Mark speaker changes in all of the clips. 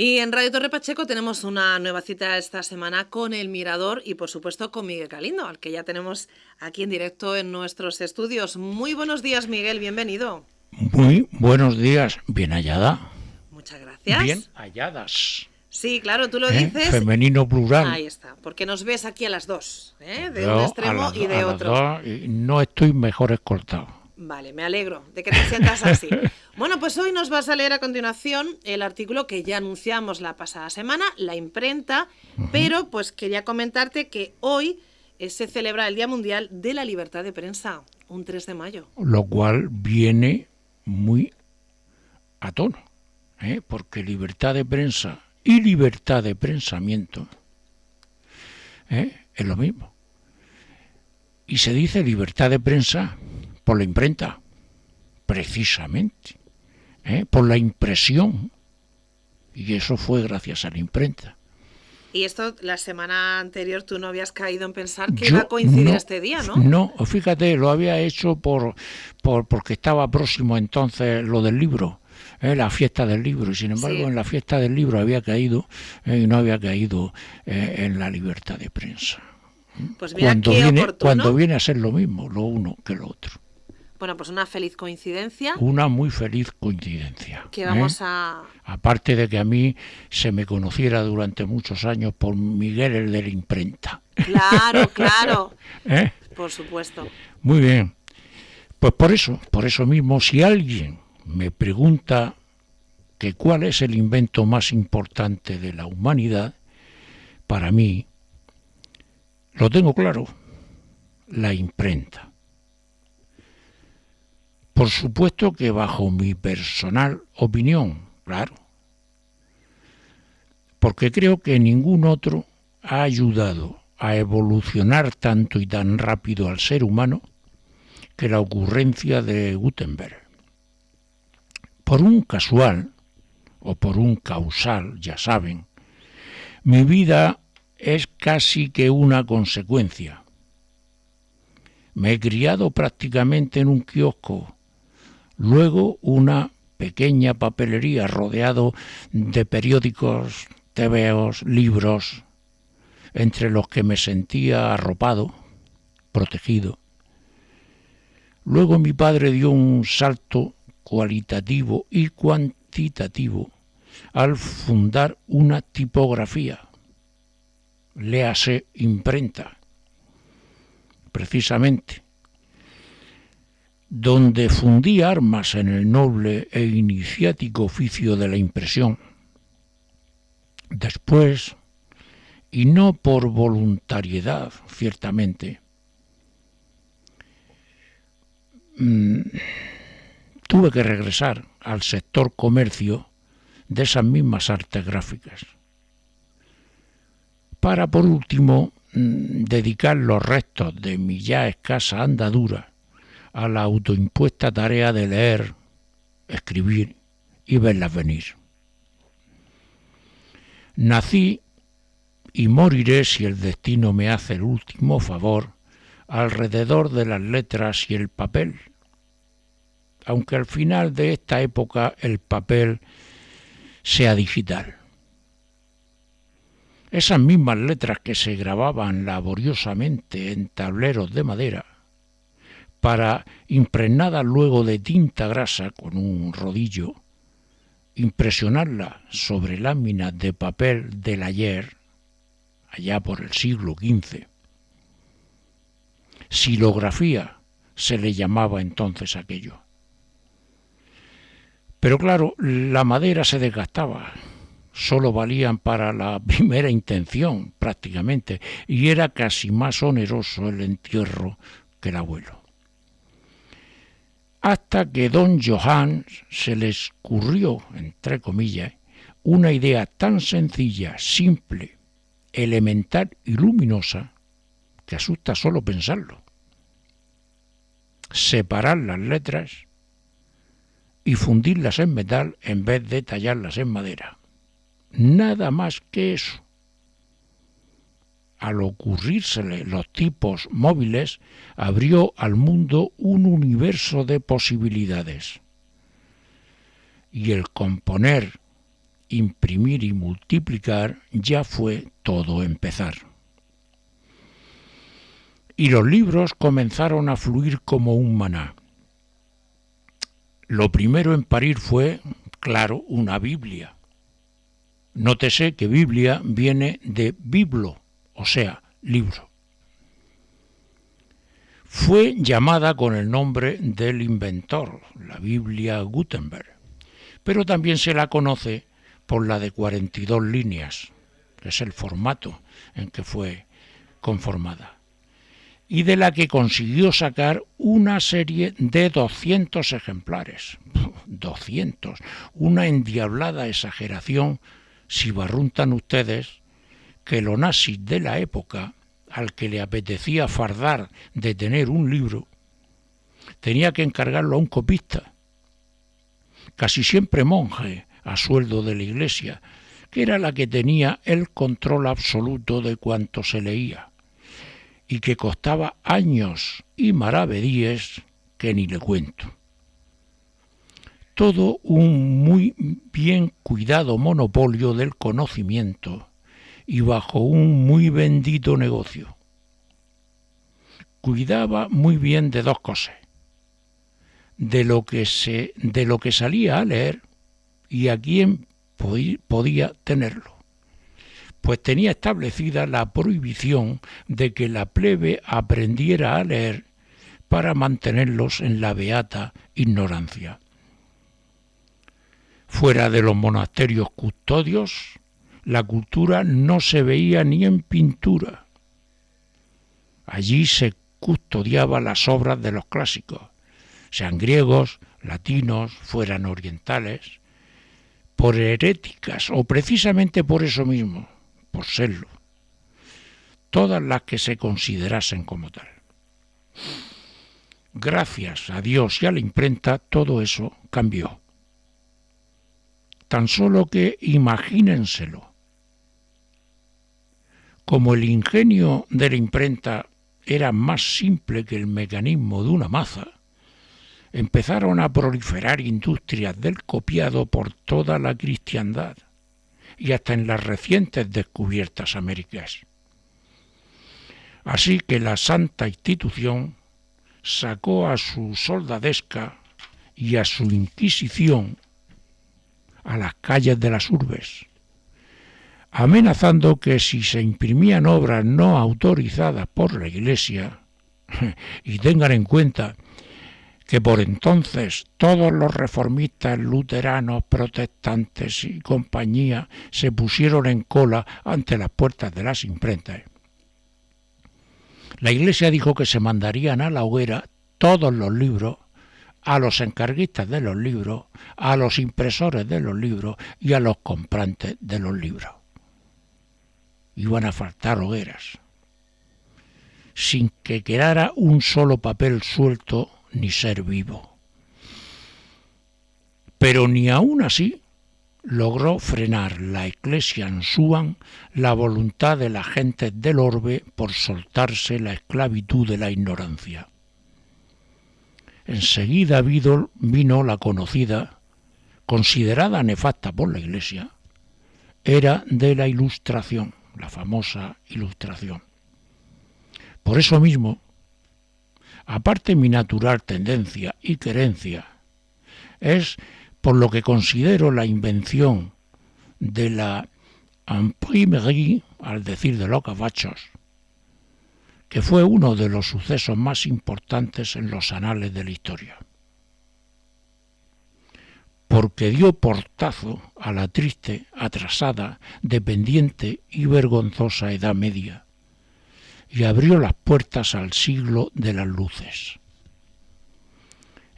Speaker 1: Y en Radio Torre Pacheco tenemos una nueva cita esta semana con El Mirador y por supuesto con Miguel Galindo, al que ya tenemos aquí en directo en nuestros estudios. Muy buenos días, Miguel, bienvenido.
Speaker 2: Muy buenos días, bien hallada.
Speaker 1: Muchas
Speaker 2: Bien
Speaker 1: gracias.
Speaker 2: halladas.
Speaker 1: Sí, claro, tú lo dices.
Speaker 2: Femenino plural.
Speaker 1: Ahí está, porque nos ves aquí a las dos, de un
Speaker 2: Yo
Speaker 1: extremo y de
Speaker 2: a las
Speaker 1: otro.
Speaker 2: dos no estoy mejor escoltado.
Speaker 1: Vale, me alegro de que te sientas así. Bueno, pues hoy nos vas a leer a continuación el artículo que ya anunciamos la pasada semana, La Imprenta, pero pues quería comentarte que hoy se celebra el Día Mundial de la Libertad de Prensa, un 3 de mayo.
Speaker 2: Lo cual viene muy a tono, porque libertad de prensa y libertad de pensamiento es lo mismo. Y se dice libertad de prensa por la imprenta, precisamente, por la impresión. Y eso fue gracias a la imprenta.
Speaker 1: Y esto, la semana anterior, tú no habías caído en pensar que iba a coincidir este día, ¿no?
Speaker 2: No, fíjate, lo había hecho porque estaba próximo entonces lo del libro, la fiesta del libro, y sin embargo
Speaker 1: Sí.
Speaker 2: en la fiesta del libro había caído y no había caído en la libertad de prensa.
Speaker 1: Pues mira qué oportuno.
Speaker 2: Cuando viene a ser lo mismo, lo uno que lo otro.
Speaker 1: Bueno, pues una feliz coincidencia.
Speaker 2: Una muy feliz coincidencia.
Speaker 1: Que vamos a...
Speaker 2: Aparte de que a mí se me conociera durante muchos años por Miguel el de la imprenta.
Speaker 1: Claro, claro. Por supuesto.
Speaker 2: Muy bien. Pues por eso mismo, si alguien me pregunta que cuál es el invento más importante de la humanidad, para mí, lo tengo claro, la imprenta. Por supuesto que bajo mi personal opinión, claro, porque creo que ningún otro ha ayudado a evolucionar tanto y tan rápido al ser humano que la ocurrencia de Gutenberg. Por un casual o por un causal, ya saben, mi vida es casi que una consecuencia. Me he criado prácticamente en un kiosco, luego una pequeña papelería rodeado de periódicos, tebeos, libros, entre los que me sentía arropado, protegido. Luego mi padre dio un salto cualitativo y cuantitativo al fundar una tipografía, léase imprenta, precisamente, donde fundí armas en el noble e iniciático oficio de la impresión. Después, y no por voluntariedad, ciertamente, tuve que regresar al sector comercio de esas mismas artes gráficas, para por último dedicar los restos de mi ya escasa andadura a la autoimpuesta tarea de leer, escribir y verlas venir. Nací y moriré, si el destino me hace el último favor, alrededor de las letras y el papel, aunque al final de esta época el papel sea digital. Esas mismas letras que se grababan laboriosamente en tableros de madera, para, impregnadas luego de tinta grasa con un rodillo, impresionarlas sobre láminas de papel del ayer, allá por el siglo XV. Silografía se le llamaba entonces aquello. Pero claro, la madera se desgastaba, solo valían para la primera intención prácticamente, y era casi más oneroso el entierro que el abuelo. Hasta que don Johann se le escurrió, entre comillas, una idea tan sencilla, simple, elemental y luminosa, que asusta solo pensarlo. Separar las letras y fundirlas en metal en vez de tallarlas en madera. Nada más que eso. Al ocurrírsele los tipos móviles, abrió al mundo un universo de posibilidades. Y el componer imprimir y multiplicar, ya fue todo empezar. Y los libros comenzaron a fluir como un maná. Lo primero en parir fue, claro, una Biblia. Nótese que Biblia viene de biblo, o sea, libro. Fue llamada con el nombre del inventor, la Biblia Gutenberg, pero también se la conoce por la de 42 líneas, que es el formato en que fue conformada, y de la que consiguió sacar una serie de 200 ejemplares. 200, una endiablada exageración si barruntan ustedes que los nazis de la época, al que le apetecía fardar de tener un libro, tenía que encargarlo a un copista, casi siempre monje a sueldo de la Iglesia, que era la que tenía el control absoluto de cuanto se leía, y que costaba años y maravedíes que ni le cuento. Todo un muy bien cuidado monopolio del conocimiento y bajo un muy bendito negocio. Cuidaba muy bien de dos cosas: de lo que salía a leer y a quién podía tenerlo. Pues tenía establecida la prohibición de que la plebe aprendiera a leer para mantenerlos en la beata ignorancia. Fuera de los monasterios custodios, la cultura no se veía ni en pintura. Allí se custodiaban las obras de los clásicos, sean griegos, latinos, fueran orientales, por heréticas o precisamente por eso mismo, por serlo, todas las que se considerasen como tal. Gracias a Dios y a la imprenta todo eso cambió. Tan solo que imagínenselo. Como el ingenio de la imprenta era más simple que el mecanismo de una maza, empezaron a proliferar industrias del copiado por toda la cristiandad y hasta en las recientes descubiertas Américas. Así que la santa institución sacó a su soldadesca y a su inquisición a las calles de las urbes, amenazando que si se imprimían obras no autorizadas por la Iglesia, y tengan en cuenta que por entonces todos los reformistas, luteranos, protestantes y compañía se pusieron en cola ante las puertas de las imprentas, la Iglesia dijo que se mandarían a la hoguera todos los libros, a los encarguistas de los libros, a los impresores de los libros y a los comprantes de los libros. Iban a faltar hogueras, sin que quedara un solo papel suelto ni ser vivo. Pero ni aun así logró frenar la Ecclesia Suam la voluntad de la gente del orbe por soltarse la esclavitud de la ignorancia. Enseguida vino la conocida, considerada nefasta por la Iglesia, era de la Ilustración, la famosa Ilustración. Por eso mismo, aparte mi natural tendencia y querencia, es por lo que considero la invención de la imprimerie, al decir de los gabachos, que fue uno de los sucesos más importantes en los anales de la historia, porque dio portazo a la triste, atrasada, dependiente y vergonzosa Edad Media, y abrió las puertas al siglo de las luces.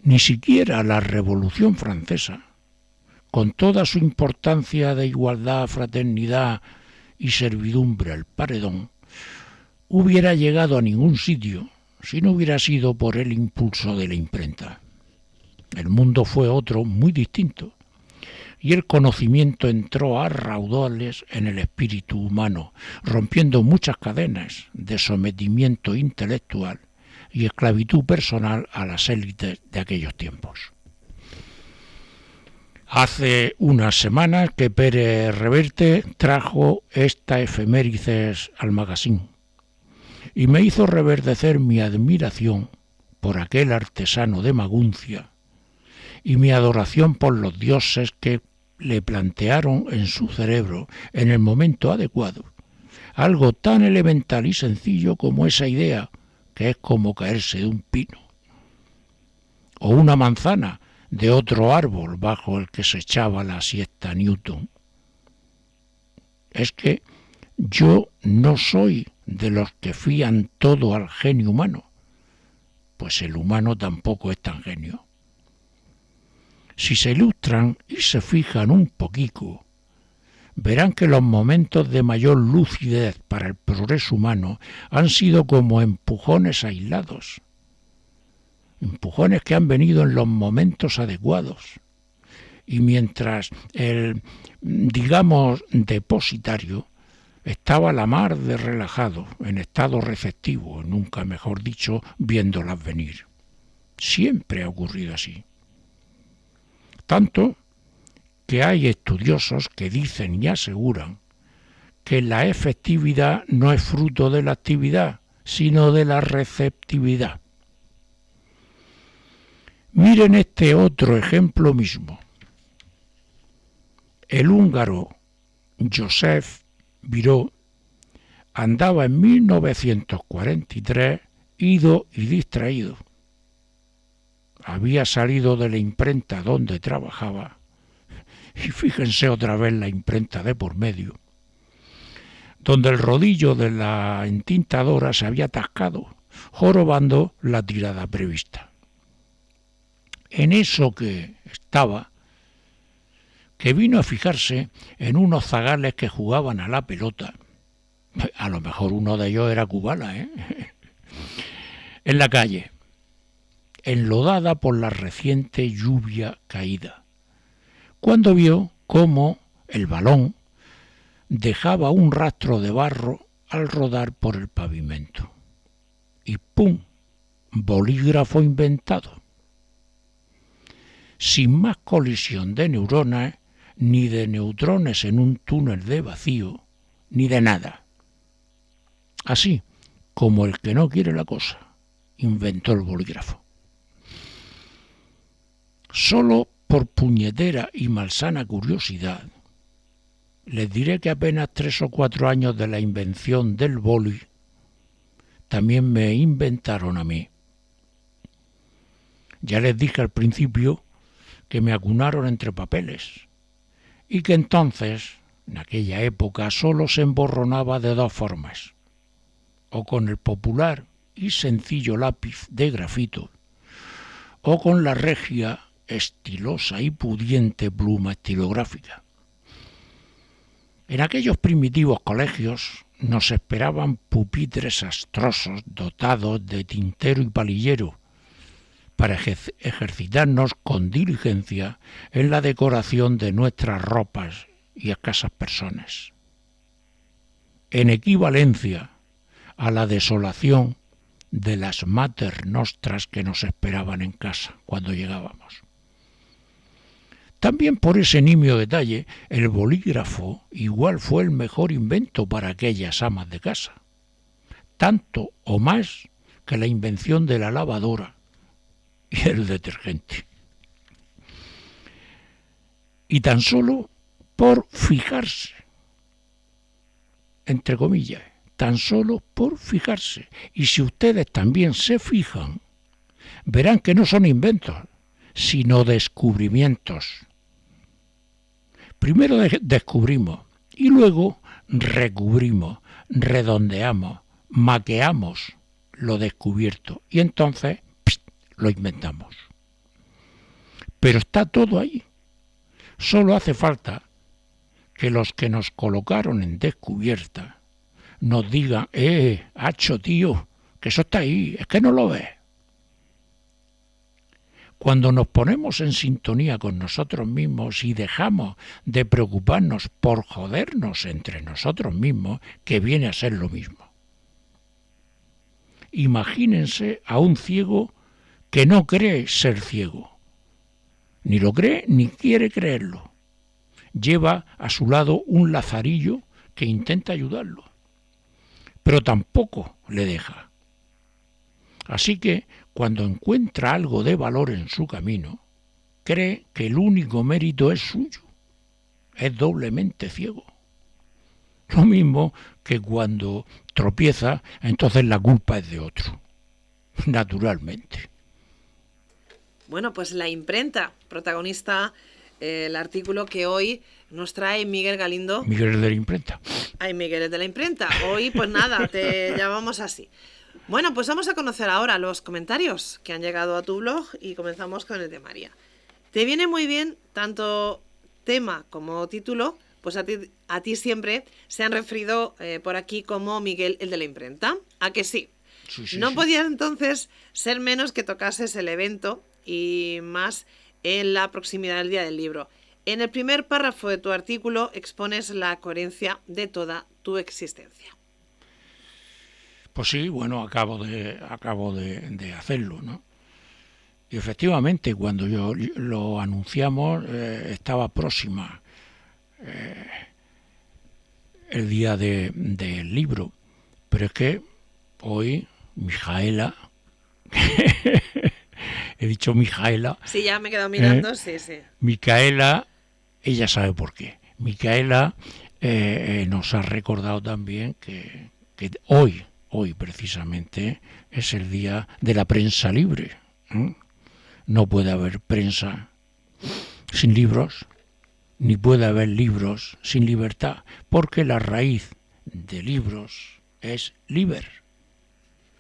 Speaker 2: Ni siquiera la Revolución Francesa, con toda su importancia de igualdad, fraternidad y servidumbre al paredón, hubiera llegado a ningún sitio si no hubiera sido por el impulso de la imprenta. El mundo fue otro muy distinto, y el conocimiento entró a raudales en el espíritu humano, rompiendo muchas cadenas de sometimiento intelectual y esclavitud personal a las élites de aquellos tiempos. Hace unas semanas que Pérez Reverte trajo esta efemérides al magazine y me hizo reverdecer mi admiración por aquel artesano de Maguncia y mi adoración por los dioses que le plantearon en su cerebro en el momento adecuado algo tan elemental y sencillo como esa idea que es como caerse de un pino o una manzana de otro árbol bajo el que se echaba la siesta Newton. Es que yo no soy de los que fían todo al genio humano, pues el humano tampoco es tan genio. Si se ilustran y se fijan un poquito, verán que los momentos de mayor lucidez para el progreso humano han sido como empujones aislados, empujones que han venido en los momentos adecuados. Y mientras el, digamos, depositario estaba la mar de relajado, en estado receptivo, nunca mejor dicho, viéndolas venir. Siempre ha ocurrido así. Tanto que hay estudiosos que dicen y aseguran que la efectividad no es fruto de la actividad, sino de la receptividad. Miren este otro ejemplo mismo. El húngaro Joseph Viró andaba en 1943 ido y distraído. Había salido de la imprenta donde trabajaba, y fíjense otra vez la imprenta de por medio, donde el rodillo de la entintadora se había atascado, jorobando la tirada prevista. En eso que estaba, que vino a fijarse en unos zagales que jugaban a la pelota. A lo mejor uno de ellos era Kubala, en la calle, enlodada por la reciente lluvia caída, cuando vio cómo el balón dejaba un rastro de barro al rodar por el pavimento. Y ¡pum! Bolígrafo inventado. Sin más colisión de neuronas, ni de neutrones en un túnel de vacío, ni de nada. Así como el que no quiere la cosa, inventó el bolígrafo. Solo por puñetera y malsana curiosidad, les diré que apenas 3 o 4 años de la invención del boli, también me inventaron a mí. Ya les dije al principio que me acunaron entre papeles y que entonces, en aquella época, solo se emborronaba de 2 formas, o con el popular y sencillo lápiz de grafito, o con la regia, estilosa y pudiente pluma estilográfica. En aquellos primitivos colegios nos esperaban pupitres astrosos dotados de tintero y palillero para ejercitarnos con diligencia en la decoración de nuestras ropas y escasas personas, en equivalencia a la desolación de las mater nostras que nos esperaban en casa cuando llegábamos. También por ese nimio detalle, el bolígrafo igual fue el mejor invento para aquellas amas de casa, tanto o más que la invención de la lavadora y el detergente. Y tan solo por fijarse, entre comillas, tan solo por fijarse. Y si ustedes también se fijan, verán que no son inventos, sino descubrimientos. Primero descubrimos y luego recubrimos, redondeamos, maqueamos lo descubierto y entonces lo inventamos. Pero está todo ahí. Solo hace falta que los que nos colocaron en descubierta nos digan, hacho tío, que eso está ahí, es que no lo ves. Cuando nos ponemos en sintonía con nosotros mismos y dejamos de preocuparnos por jodernos entre nosotros mismos, que viene a ser lo mismo. Imagínense a un ciego que no cree ser ciego. Ni lo cree ni quiere creerlo. Lleva a su lado un lazarillo que intenta ayudarlo, pero tampoco le deja. Así que, cuando encuentra algo de valor en su camino, cree que el único mérito es suyo. Es doblemente ciego. Lo mismo que cuando tropieza, entonces la culpa es de otro, naturalmente.
Speaker 1: Bueno, pues La imprenta, protagonista, el artículo que hoy nos trae Miguel Galindo.
Speaker 2: Miguel de la imprenta.
Speaker 1: Ay, Miguel de la imprenta. Hoy, pues nada, te llamamos así. Bueno, pues vamos a conocer ahora los comentarios que han llegado a tu blog y comenzamos con el de María. Te viene muy bien tanto tema como título, pues a ti siempre se han referido por aquí como Miguel el de la imprenta. ¿A que sí?
Speaker 2: Sí,
Speaker 1: No
Speaker 2: sí.
Speaker 1: podía entonces ser menos que tocases el evento y más en la proximidad del Día del Libro. En el primer párrafo de tu artículo expones la coherencia de toda tu existencia.
Speaker 2: Pues sí, bueno, acabo de hacerlo, ¿no? Y efectivamente, cuando yo lo anunciamos, estaba próxima el día del libro. Pero es que hoy Mijaela, he dicho Mijaela.
Speaker 1: Sí, ya me he quedado mirando, sí.
Speaker 2: Micaela, ella sabe por qué. Micaela nos ha recordado también que hoy precisamente es el día de la prensa libre. No puede haber prensa sin libros, ni puede haber libros sin libertad, porque la raíz de libros es liber,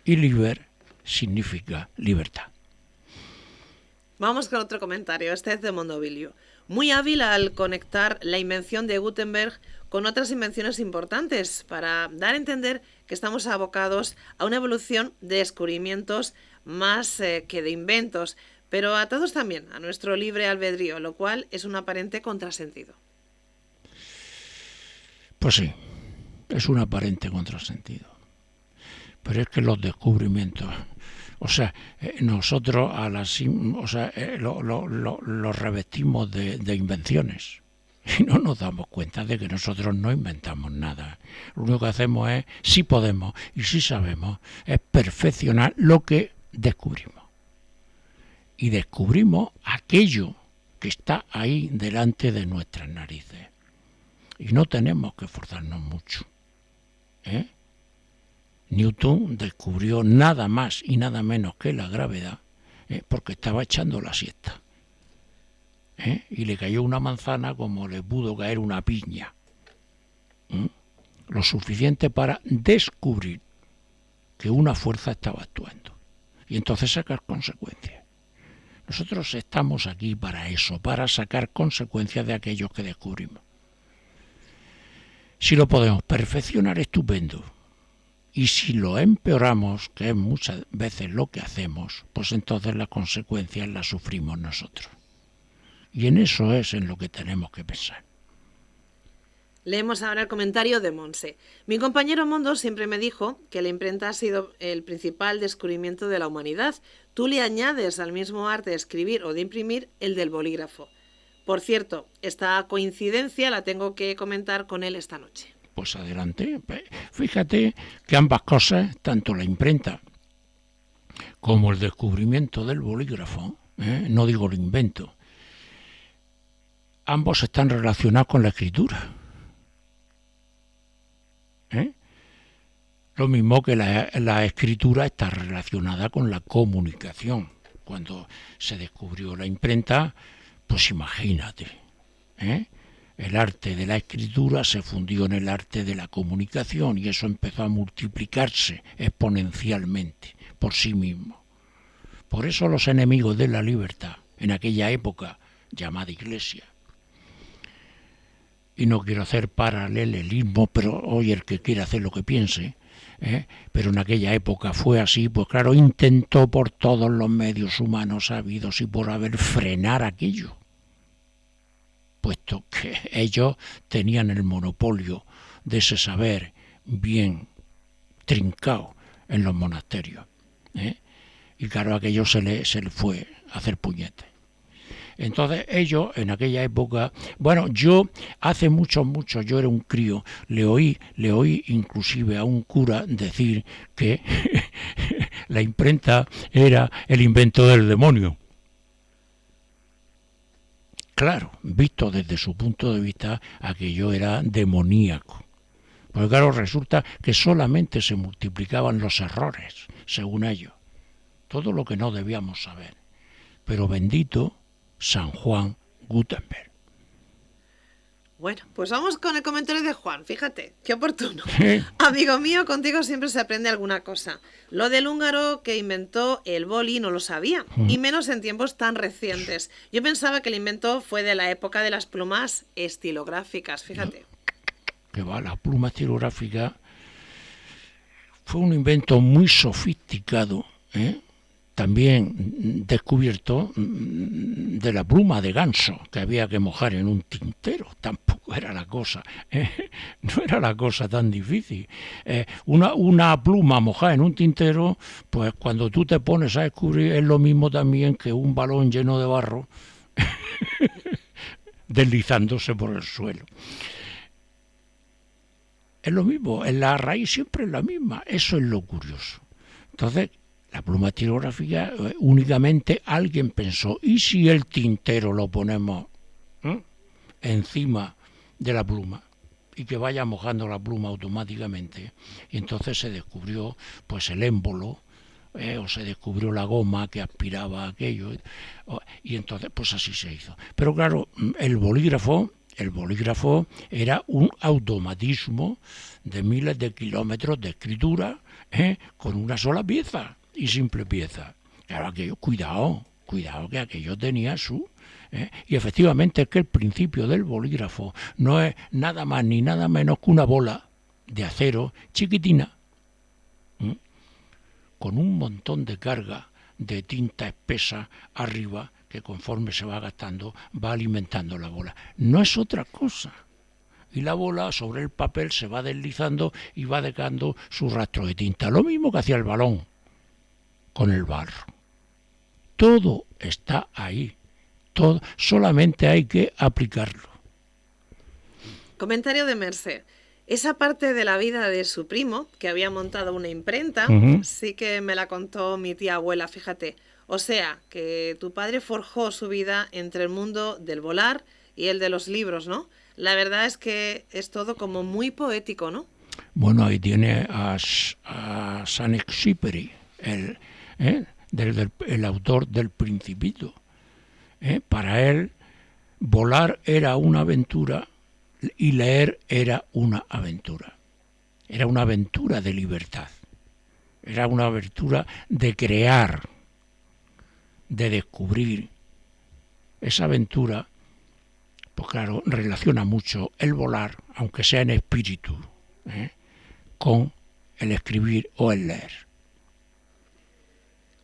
Speaker 2: y liber significa libertad.
Speaker 1: Vamos con otro comentario, este es de Mondovilio. Muy hábil al conectar la invención de Gutenberg con otras invenciones importantes para dar a entender que estamos abocados a una evolución de descubrimientos más que de inventos, pero atados también a nuestro libre albedrío, lo cual es un aparente contrasentido.
Speaker 2: Pues sí, es un aparente contrasentido. Pero es que los descubrimientos, nosotros lo revestimos de invenciones y no nos damos cuenta de que nosotros no inventamos nada. Lo único que hacemos es, si podemos y si sabemos, es perfeccionar lo que descubrimos. Y descubrimos aquello que está ahí delante de nuestras narices. Y no tenemos que esforzarnos mucho. Newton descubrió nada más y nada menos que la gravedad porque estaba echando la siesta. Y le cayó una manzana como le pudo caer una piña. Lo suficiente para descubrir que una fuerza estaba actuando. Y entonces sacar consecuencias. Nosotros estamos aquí para eso, para sacar consecuencias de aquellos que descubrimos. Si lo podemos perfeccionar, estupendo. Y si lo empeoramos, que es muchas veces lo que hacemos, pues entonces las consecuencias las sufrimos nosotros. Y en eso es en lo que tenemos que pensar.
Speaker 1: Leemos ahora el comentario de Monse. Mi compañero Mondo siempre me dijo que la imprenta ha sido el principal descubrimiento de la humanidad. Tú le añades al mismo arte de escribir o de imprimir el del bolígrafo. Por cierto, esta coincidencia la tengo que comentar con él esta noche.
Speaker 2: Pues adelante. Fíjate que ambas cosas, tanto la imprenta como el descubrimiento del bolígrafo, no digo el invento, ambos están relacionados con la escritura. Lo mismo que la escritura está relacionada con la comunicación. Cuando se descubrió la imprenta, pues imagínate, el arte de la escritura se fundió en el arte de la comunicación y eso empezó a multiplicarse exponencialmente por sí mismo. Por eso los enemigos de la libertad, en aquella época llamada Iglesia, y no quiero hacer paralelismo, pero hoy el que quiera hacer lo que piense, pero en aquella época fue así, pues claro, intentó por todos los medios humanos habidos y por haber frenar aquello, puesto que ellos tenían el monopolio de ese saber bien trincado en los monasterios. Y claro, aquello se le fue a hacer puñete. Entonces ellos en aquella época, bueno, yo hace mucho, yo era un crío, le oí inclusive a un cura decir que la imprenta era el invento del demonio. Claro, visto desde su punto de vista, aquello era demoníaco. Porque claro, resulta que solamente se multiplicaban los errores, según ellos. Todo lo que no debíamos saber. Pero bendito San Juan Gutenberg.
Speaker 1: Bueno, pues vamos con el comentario de Juan, fíjate, qué oportuno. Amigo mío, contigo siempre se aprende alguna cosa. Lo del húngaro que inventó el boli no lo sabía, y menos en tiempos tan recientes. Yo pensaba que el invento fue de la época de las plumas estilográficas, fíjate.
Speaker 2: Que va, la pluma estilográfica fue un invento muy sofisticado, también descubierto de la pluma de ganso que había que mojar en un tintero. Tampoco era la cosa, no era la cosa tan difícil. Una pluma mojada en un tintero, pues cuando tú te pones a descubrir es lo mismo también que un balón lleno de barro deslizándose por el suelo. Es lo mismo, en la raíz siempre es la misma, eso es lo curioso. Entonces, la pluma estilográfica únicamente alguien pensó, ¿y si el tintero lo ponemos encima de la pluma y que vaya mojando la pluma automáticamente? Y entonces se descubrió pues el émbolo, o se descubrió la goma que aspiraba aquello, y entonces pues así se hizo. Pero claro, el bolígrafo era un automatismo de miles de kilómetros de escritura con una sola pieza y simple pieza. Claro, aquello, cuidado que aquello tenía su... Y efectivamente es que el principio del bolígrafo no es nada más ni nada menos que una bola de acero chiquitina, con un montón de carga de tinta espesa arriba, que conforme se va gastando va alimentando la bola. No es otra cosa. Y la bola sobre el papel se va deslizando y va dejando su rastro de tinta. Lo mismo que hacía el balón con el barro. Todo está ahí. Todo, solamente hay que aplicarlo.
Speaker 1: Comentario de Merced. Esa parte de la vida de su primo, que había montado una imprenta, sí que me la contó mi tía abuela, fíjate. O sea, que tu padre forjó su vida entre el mundo del volar y el de los libros, ¿no? La verdad es que es todo como muy poético, ¿no?
Speaker 2: Bueno, ahí tiene a Saint-Exupéry, el autor del Principito. Para él, volar era una aventura y leer era una aventura. Era una aventura de libertad. Era una aventura de crear, de descubrir. Esa aventura, pues claro, relaciona mucho el volar, aunque sea en espíritu, con el escribir o el leer.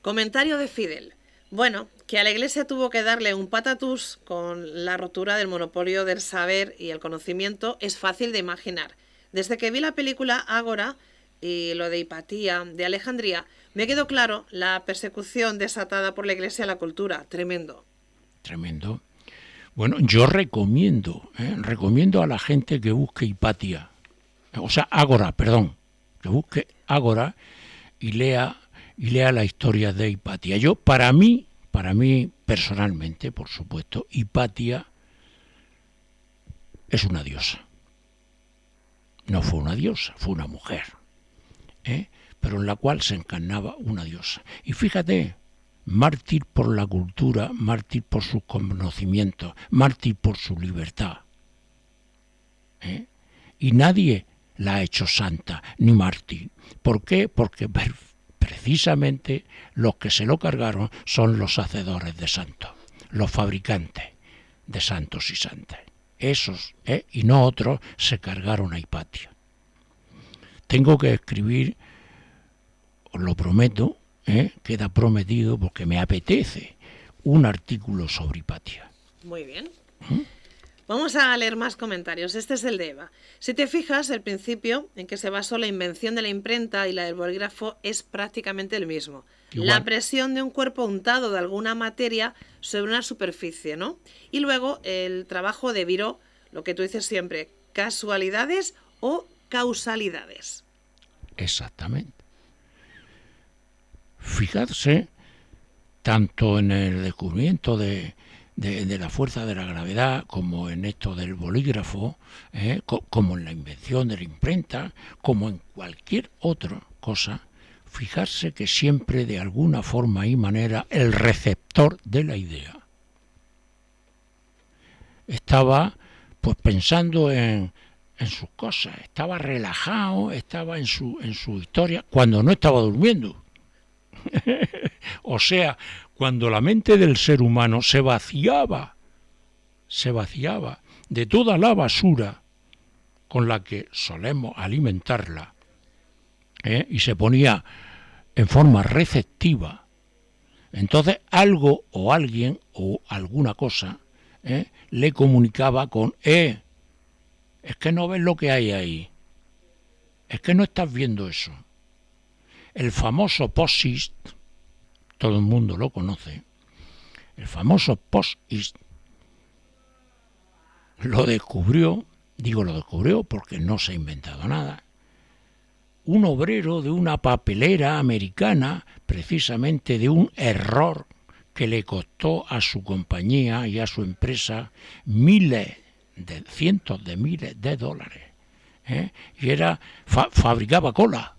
Speaker 1: Comentario de Fidel. Bueno, que a la Iglesia tuvo que darle un patatús con la rotura del monopolio del saber y el conocimiento es fácil de imaginar. Desde que vi la película Ágora y lo de Hipatía de Alejandría, me quedó claro la persecución desatada por la Iglesia a la cultura. Tremendo.
Speaker 2: Tremendo. Bueno, yo recomiendo a la gente que busque Hipatia, o sea, Ágora, perdón, que busque Ágora y lea la historia de Hipatia. Yo, para mí personalmente, por supuesto, Hipatia es una diosa. No fue una diosa, fue una mujer, pero en la cual se encarnaba una diosa. Y fíjate, mártir por la cultura, mártir por sus conocimientos, mártir por su libertad. Y nadie la ha hecho santa ni mártir. ¿Por qué? Porque precisamente los que se lo cargaron son los hacedores de santos, los fabricantes de santos y santas. Esos, y no otros, se cargaron a Hipatia. Tengo que escribir, os lo prometo, queda prometido porque me apetece, un artículo sobre Hipatia.
Speaker 1: Muy bien. Vamos a leer más comentarios. Este es el de Eva. Si te fijas, el principio en que se basó la invención de la imprenta y la del bolígrafo es prácticamente el mismo.
Speaker 2: Igual.
Speaker 1: La presión de un cuerpo untado de alguna materia sobre una superficie, ¿no? Y luego el trabajo de Viró, lo que tú dices siempre, casualidades o causalidades.
Speaker 2: Exactamente. Fijarse tanto en el descubrimiento de la fuerza de la gravedad, como en esto del bolígrafo, como en la invención de la imprenta, como en cualquier otra cosa, fijarse que siempre de alguna forma y manera el receptor de la idea estaba pues pensando en sus cosas, estaba relajado, estaba en su historia, cuando no estaba durmiendo. O sea, cuando la mente del ser humano se vaciaba de toda la basura con la que solemos alimentarla, y se ponía en forma receptiva, entonces algo o alguien o alguna cosa le comunicaba con es que no ves lo que hay ahí, es que no estás viendo eso. El famoso post-it, todo el mundo lo conoce, el famoso post-it lo descubrió porque no se ha inventado nada, un obrero de una papelera americana, precisamente de un error que le costó a su compañía y a su empresa cientos de miles de dólares. Y fabricaba cola,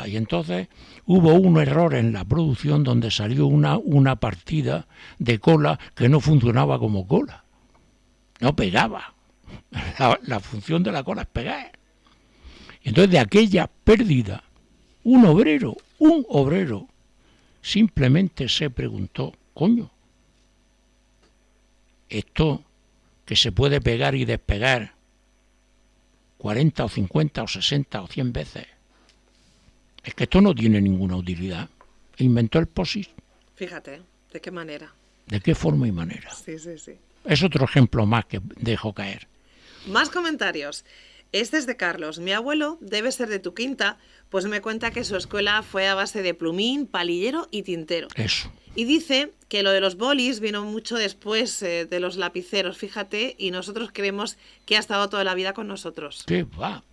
Speaker 2: y entonces hubo un error en la producción donde salió una partida de cola que no funcionaba como cola, no pegaba. La función de la cola es pegar. Y entonces de aquella pérdida, un obrero, simplemente se preguntó, coño, esto que se puede pegar y despegar 40 o 50 o 60 o 100 veces, es que esto no tiene ninguna utilidad. Inventó el POSIT.
Speaker 1: Fíjate, ¿de qué manera?
Speaker 2: ¿De qué forma y manera?
Speaker 1: Sí.
Speaker 2: Es otro ejemplo más que dejo caer.
Speaker 1: Más comentarios. Este es de Carlos. Mi abuelo debe ser de tu quinta, pues me cuenta que su escuela fue a base de plumín, palillero y tintero.
Speaker 2: Eso.
Speaker 1: Y dice que lo de los bolis vino mucho después de los lapiceros, fíjate, y nosotros creemos que ha estado toda la vida con nosotros.
Speaker 2: ¿Qué va?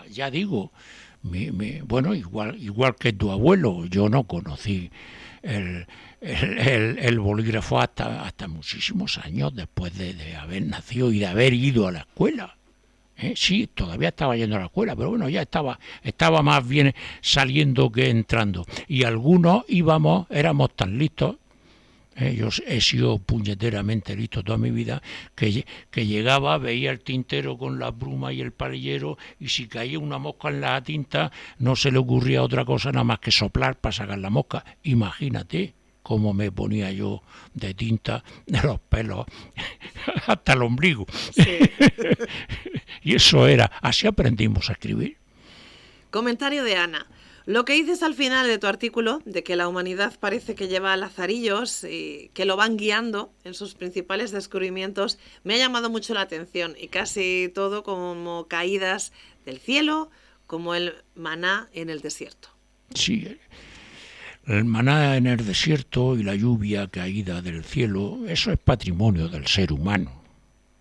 Speaker 2: Ya digo, bueno, igual que tu abuelo, yo no conocí el bolígrafo hasta muchísimos años después de haber nacido y de haber ido a la escuela. Sí, todavía estaba yendo a la escuela, pero bueno, ya estaba más bien saliendo que entrando. Y algunos éramos tan listos, yo he sido puñeteramente listo toda mi vida, que llegaba, veía el tintero con la pluma y el palillero, y si caía una mosca en la tinta, no se le ocurría otra cosa nada más que soplar para sacar la mosca. Imagínate cómo me ponía yo de tinta de los pelos hasta el ombligo.
Speaker 1: Sí.
Speaker 2: Y así aprendimos a escribir.
Speaker 1: Comentario de Ana. Lo que dices al final de tu artículo, de que la humanidad parece que lleva lazarillos y que lo van guiando en sus principales descubrimientos, me ha llamado mucho la atención, y casi todo como caídas del cielo, como el maná en el desierto.
Speaker 2: Sí, el maná en el desierto y la lluvia caída del cielo, eso es patrimonio del ser humano.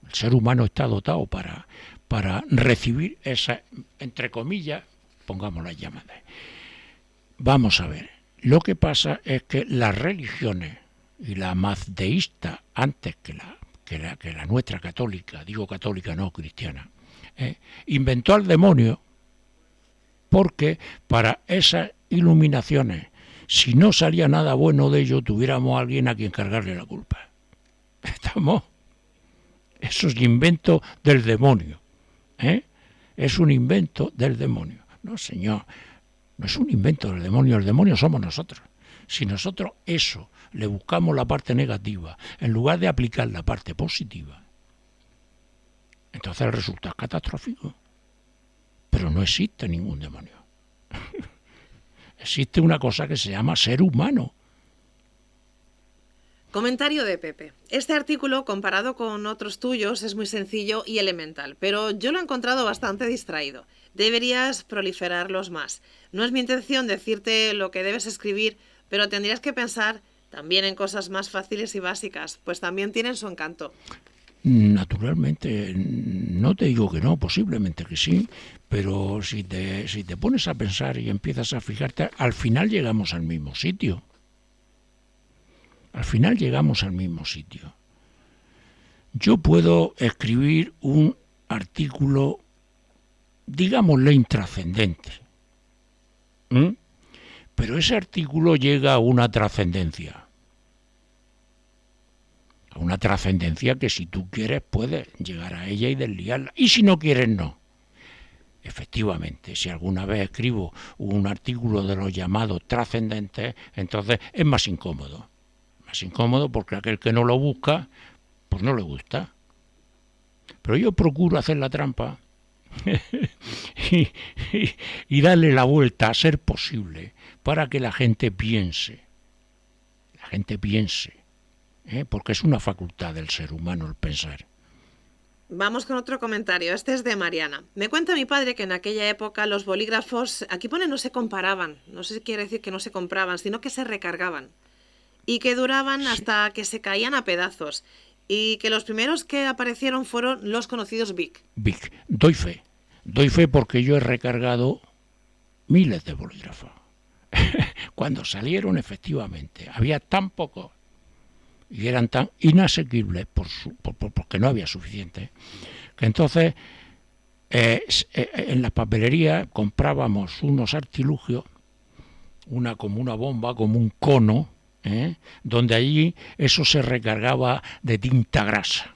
Speaker 2: El ser humano está dotado para recibir esa, entre comillas, pongamos las llamadas. Vamos a ver, lo que pasa es que las religiones, y la mazdeísta antes que la nuestra católica, digo católica no cristiana, inventó al demonio porque para esas iluminaciones, si no salía nada bueno de ello, tuviéramos a alguien a quien cargarle la culpa. ¿Estamos? Eso es invento del demonio. Es un invento del demonio. No, señor, no es un invento del demonio, el demonio somos nosotros. Si nosotros eso le buscamos la parte negativa, en lugar de aplicar la parte positiva, entonces el resultado es catastrófico. Pero no existe ningún demonio. Existe una cosa que se llama ser humano.
Speaker 1: Comentario de Pepe. Este artículo, comparado con otros tuyos, es muy sencillo y elemental, pero yo lo he encontrado bastante distraído. Deberías proliferarlos más. No es mi intención decirte lo que debes escribir, pero tendrías que pensar también en cosas más fáciles y básicas, pues también tienen su encanto.
Speaker 2: Naturalmente, no te digo que no, posiblemente que sí, pero si te pones a pensar y empiezas a fijarte, al final llegamos al mismo sitio. Al final llegamos al mismo sitio. Yo puedo escribir un artículo, digámosle, intrascendente, pero ese artículo llega a una trascendencia. A una trascendencia que si tú quieres puedes llegar a ella y desliarla. Y si no quieres, no. Efectivamente, si alguna vez escribo un artículo de los llamados trascendentes, entonces es más incómodo. Más incómodo porque aquel que no lo busca, pues no le gusta. Pero yo procuro hacer la trampa y darle la vuelta a ser posible para que la gente piense. La gente piense, porque es una facultad del ser humano el pensar.
Speaker 1: Vamos con otro comentario. Este es de Mariana. Me cuenta mi padre que en aquella época los bolígrafos, aquí pone no se comparaban, no sé si quiere decir que no se compraban, sino que se recargaban. Y que duraban hasta que se caían a pedazos. Y que los primeros que aparecieron fueron los conocidos Bic.
Speaker 2: Bic, doy fe porque yo he recargado miles de bolígrafos. Cuando salieron, efectivamente, había tan pocos y eran tan inasequibles porque no había suficiente, que entonces en la papelería comprábamos unos artilugios, como una bomba, como un cono, donde allí eso se recargaba de tinta grasa.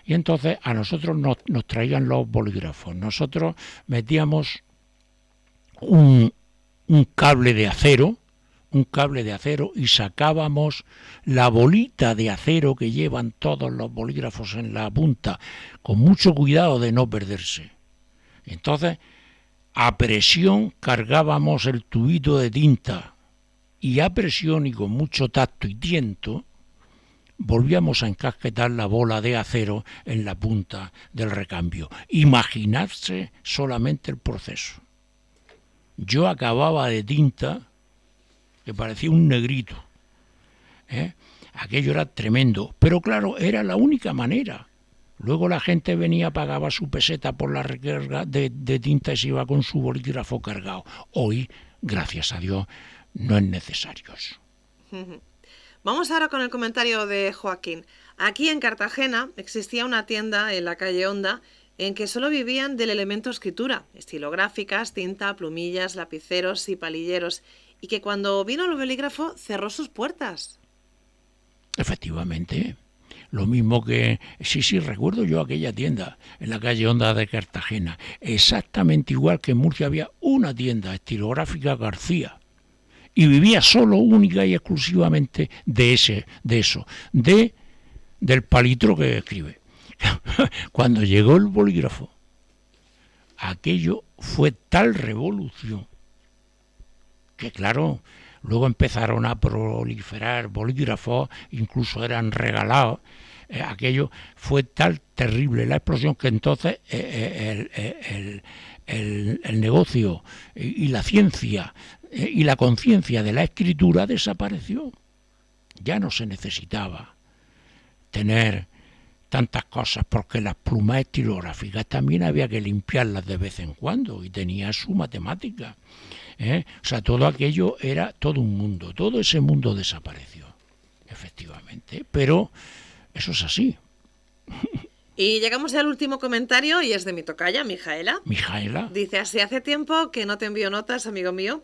Speaker 2: Y entonces a nosotros nos traían los bolígrafos. Nosotros metíamos un cable de acero, y sacábamos la bolita de acero que llevan todos los bolígrafos en la punta, con mucho cuidado de no perderse. Entonces, a presión cargábamos el tubito de tinta y a presión y con mucho tacto y tiento volvíamos a encasquetar la bola de acero en la punta del recambio. Imaginarse solamente el proceso. Yo acababa de tinta que parecía un negrito. Aquello era tremendo, pero claro, era la única manera. Luego la gente venía, pagaba su peseta por la recarga de tinta y se iba con su bolígrafo cargado. Hoy, gracias a Dios, no es necesario eso.
Speaker 1: Vamos ahora con el comentario de Joaquín. Aquí en Cartagena existía una tienda en la calle Honda en que solo vivían del elemento escritura, estilográficas, tinta, plumillas, lapiceros y palilleros, y que cuando vino el bolígrafo cerró sus puertas.
Speaker 2: Efectivamente. Lo mismo que, sí, recuerdo yo aquella tienda en la calle Honda de Cartagena. Exactamente igual que en Murcia había una tienda estilográfica García. Y vivía solo, única y exclusivamente del palitro que escribe. Cuando llegó el bolígrafo, aquello fue tal revolución que, claro, luego empezaron a proliferar bolígrafos, incluso eran regalados. Aquello fue tan terrible la explosión que entonces el negocio y la ciencia y la conciencia de la escritura desapareció. Ya no se necesitaba tener tantas cosas porque las plumas estilográficas también había que limpiarlas de vez en cuando y tenía su matemática. O sea, todo aquello era todo un mundo, todo ese mundo desapareció, efectivamente, pero eso es así.
Speaker 1: Y llegamos al último comentario y es de mi tocaya, Mijaela.
Speaker 2: Mijaela.
Speaker 1: Dice, así hace tiempo que no te envío notas, amigo mío,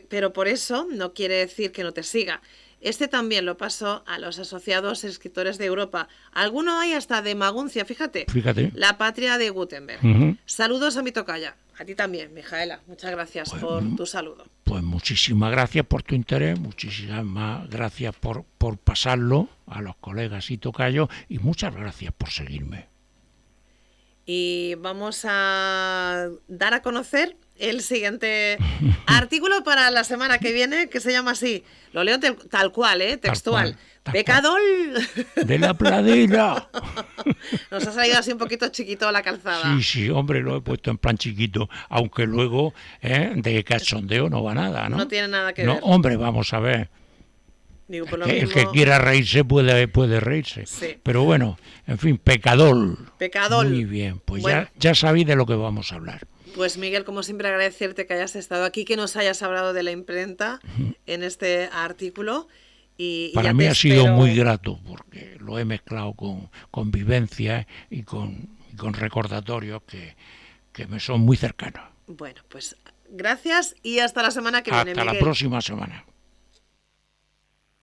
Speaker 1: pero por eso no quiere decir que no te siga. Este también lo pasó a los asociados escritores de Europa. Alguno hay hasta de Maguncia, fíjate. La patria de Gutenberg. Saludos a mi tocaya. A ti también, Mijaela. Muchas gracias por tu saludo.
Speaker 2: Pues muchísimas gracias por tu interés, muchísimas gracias por pasarlo a los colegas y tocayos y muchas gracias por seguirme.
Speaker 1: Y vamos a dar a conocer el siguiente artículo para la semana que viene, que se llama así. Lo leo tal cual, textual.
Speaker 2: Tal
Speaker 1: Pecador
Speaker 2: de la pradera.
Speaker 1: Nos ha salido así un poquito chiquito la calzada.
Speaker 2: Sí, hombre, lo he puesto en plan chiquito, aunque luego de cachondeo no va nada, ¿no?
Speaker 1: No tiene nada que
Speaker 2: no,
Speaker 1: ver.
Speaker 2: Hombre, vamos a ver.
Speaker 1: Digo, por lo
Speaker 2: El
Speaker 1: mismo...
Speaker 2: que quiera reírse puede reírse.
Speaker 1: Sí.
Speaker 2: Pero bueno, en fin, pecador.
Speaker 1: Pecador.
Speaker 2: Muy bien, pues
Speaker 1: bueno,
Speaker 2: ya sabéis de lo que vamos a hablar.
Speaker 1: Pues Miguel, como siempre, agradecerte que hayas estado aquí, que nos hayas hablado de la imprenta en este artículo. Y
Speaker 2: para mí ha sido muy grato porque lo he mezclado con vivencias y con recordatorios que me son muy cercanos.
Speaker 1: Bueno, pues gracias y hasta la semana que viene, Miguel.
Speaker 2: Hasta la próxima semana.